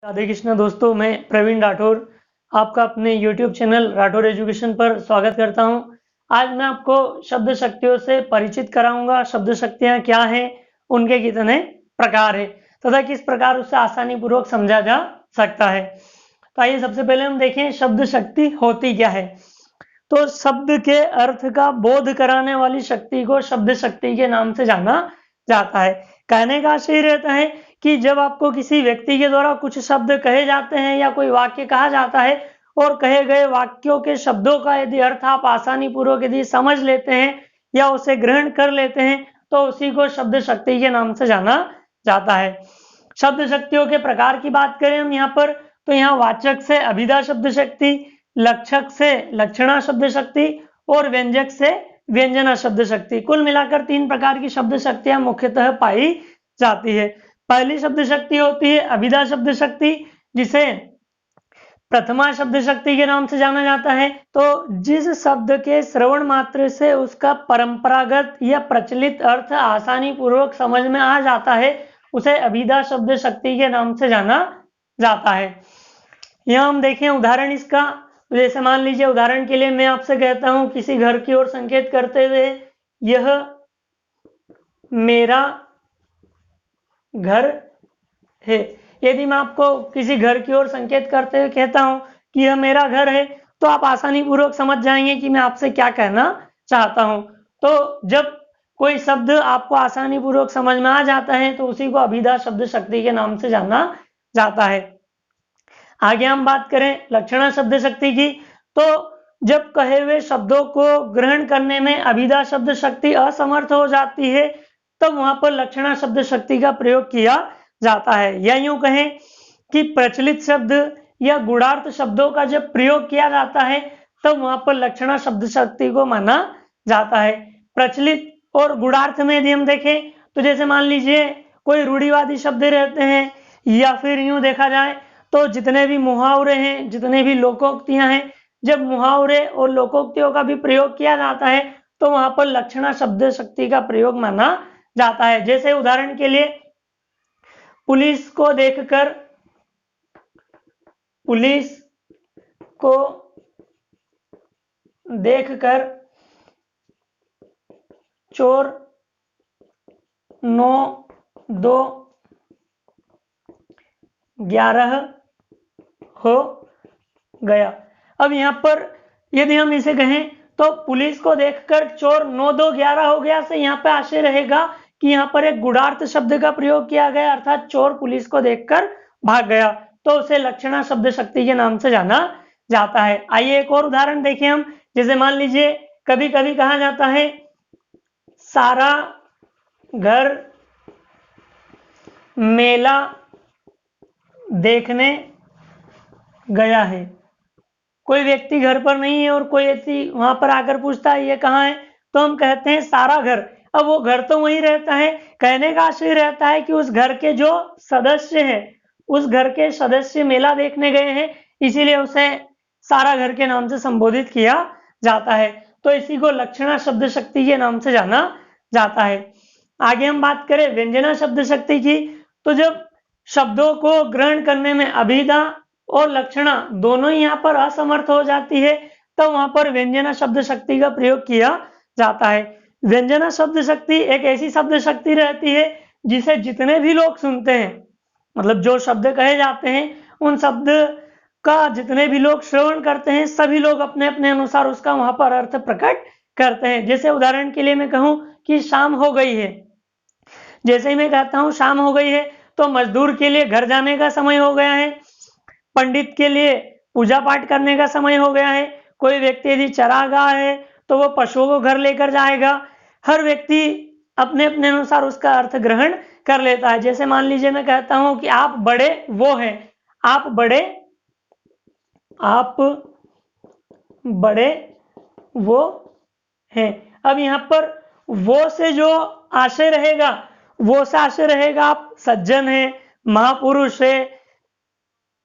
राधे कृष्ण दोस्तों, मैं प्रवीण राठौर आपका अपने YouTube चैनल राठौर एजुकेशन पर स्वागत करता हूं। आज मैं आपको शब्द शक्तियों से परिचित कराऊंगा। शब्द शक्तियां क्या हैं, उनके कितने प्रकार हैं तथा किस प्रकार उससे आसानी पूर्वक समझा जा सकता है। तो आइए सबसे पहले हम देखें शब्द शक्ति होती क्या है। तो शब्द के अर्थ का बोध कराने वाली शक्ति को शब्द शक्ति के नाम से जाना जाता है। कहने का आशय रहता है कि जब आपको किसी व्यक्ति के द्वारा कुछ शब्द कहे जाते हैं या कोई वाक्य कहा जाता है और कहे गए वाक्यों के शब्दों का यदि अर्थ आप आसानी पूर्वक यदि समझ लेते हैं या उसे ग्रहण कर लेते हैं तो उसी को शब्द शक्ति के नाम से जाना जाता है। शब्द शक्तियों के प्रकार की बात करें हम यहाँ पर, तो यहाँ वाचक से अभिधा शब्द शक्ति, लक्षक से लक्षणा शब्द शक्ति और व्यंजक से व्यंजना शब्द शक्ति, कुल मिलाकर 3 प्रकार की शब्द शक्तियां मुख्यतः पाई जाती है। पहली शब्द शक्ति होती है अभिधा शब्द शक्ति, जिसे प्रथमा शब्द शक्ति के नाम से जाना जाता है। तो जिस शब्द के श्रवण मात्र से उसका परंपरागत या प्रचलित अर्थ आसानी पूर्वक समझ में आ जाता है उसे अभिधा शब्द शक्ति के नाम से जाना जाता है। यहाँ हम देखें उदाहरण इसका, जैसे मान लीजिए उदाहरण के लिए मैं आपसे कहता हूं किसी घर की ओर संकेत करते हुए, यह मेरा घर है। यदि मैं आपको किसी घर की ओर संकेत करते हुए कहता हूं कि यह मेरा घर है तो आप आसानी पूर्वक समझ जाएंगे कि मैं आपसे क्या कहना चाहता हूं। तो जब कोई शब्द आपको आसानी पूर्वक समझ में आ जाता है तो उसी को अभिधा शब्द शक्ति के नाम से जाना जाता है। आगे हम बात करें लक्षणा शब्द शक्ति की, तो जब कहे हुए शब्दों को ग्रहण करने में अभिधा शब्द शक्ति असमर्थ हो जाती है तब वहां पर लक्षणा शब्द शक्ति का प्रयोग किया जाता है। या यूं कहें कि प्रचलित शब्द या गुणार्थ शब्दों का जब प्रयोग किया जाता है तब वहां पर लक्षणा शब्द शक्ति को माना जाता है। प्रचलित और गुणार्थ में यदि हम देखें तो जैसे मान लीजिए कोई रूढ़िवादी शब्द रहते हैं या फिर यूं देखा जाए तो जितने भी मुहावरे हैं, जितने भी लोकोक्तियां हैं, जब मुहावरे और लोकोक्तियों का भी प्रयोग किया जाता है तो वहां पर लक्षणा शब्द शक्ति का प्रयोग माना जाता है। जैसे उदाहरण के लिए पुलिस को देखकर चोर 9, 2, 11 हो गया। अब यहां पर यदि हम इसे कहें तो पुलिस को देखकर चोर 9, 2, 11 हो गया से यहां पर आशय रहेगा कि यहां पर एक गुणार्थ शब्द का प्रयोग किया गया, अर्थात चोर पुलिस को देखकर भाग गया, तो उसे लक्षणा शब्द शक्ति के नाम से जाना जाता है। आइए एक और उदाहरण देखें हम, जैसे मान लीजिए कभी कभी कहा जाता है सारा घर मेला देखने गया है। कोई व्यक्ति घर पर नहीं है और कोई व्यक्ति वहां पर आकर पूछता है ये कहाँ है, तो हम कहते हैं सारा घर। अब वो घर तो वहीं रहता है, कहने का आशय रहता है कि उस घर के जो सदस्य हैं, उस घर के सदस्य मेला देखने गए हैं, इसीलिए उसे सारा घर के नाम से संबोधित किया जाता है। तो इसी को लक्षणा शब्द शक्ति के नाम से जाना जाता है। आगे हम बात करें व्यंजना शब्द शक्ति की, तो जब शब्दों को ग्रहण करने में अभिधा और लक्षणा दोनों ही यहाँ पर असमर्थ हो जाती है तब वहां पर व्यंजना शब्द शक्ति का प्रयोग किया जाता है। व्यंजना शब्द शक्ति एक ऐसी शब्द शक्ति रहती है जिसे जितने भी लोग सुनते हैं, मतलब जो शब्द कहे जाते हैं उन शब्द का जितने भी लोग श्रवण करते हैं सभी लोग अपने अपने अनुसार उसका वहां पर अर्थ प्रकट करते हैं। जैसे उदाहरण के लिए मैं कहूं कि शाम हो गई है, जैसे ही मैं कहता हूं शाम हो गई है तो मजदूर के लिए घर जाने का समय हो गया है, पंडित के लिए पूजा पाठ करने का समय हो गया है, कोई व्यक्ति यदि चरागाह है तो वो पशुओं को घर लेकर जाएगा। हर व्यक्ति अपने अपने अनुसार उसका अर्थ ग्रहण कर लेता है। जैसे मान लीजिए मैं कहता हूं कि आप बड़े वो हैं, आप बड़े वो हैं। अब यहां पर वो से जो आशय रहेगा, वो से आशय रहेगा आप सज्जन है, महापुरुष है,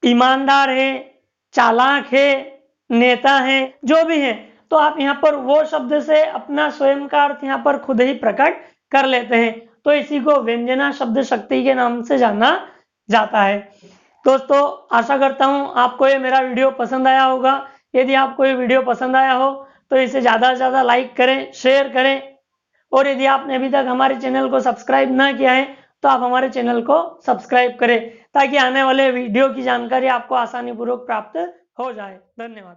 ईमानदार है, चालाक है, नेता है, जो भी है, तो आप यहाँ पर वो शब्द से अपना स्वयं का अर्थ यहाँ पर खुद ही प्रकट कर लेते हैं। तो इसी को व्यंजना शब्द शक्ति के नाम से जाना जाता है। दोस्तों आशा करता हूँ आपको ये मेरा वीडियो पसंद आया होगा। यदि आपको ये वीडियो पसंद आया हो तो इसे ज़्यादा से ज़्यादा लाइक करें, शेयर करें, और यदि आपने अभी तक हमारे चैनल को सब्सक्राइब ना किया है तो आप हमारे चैनल को सब्सक्राइब करें ताकि आने वाले वीडियो की जानकारी आपको आसानी पूर्वक प्राप्त हो जाए। धन्यवाद।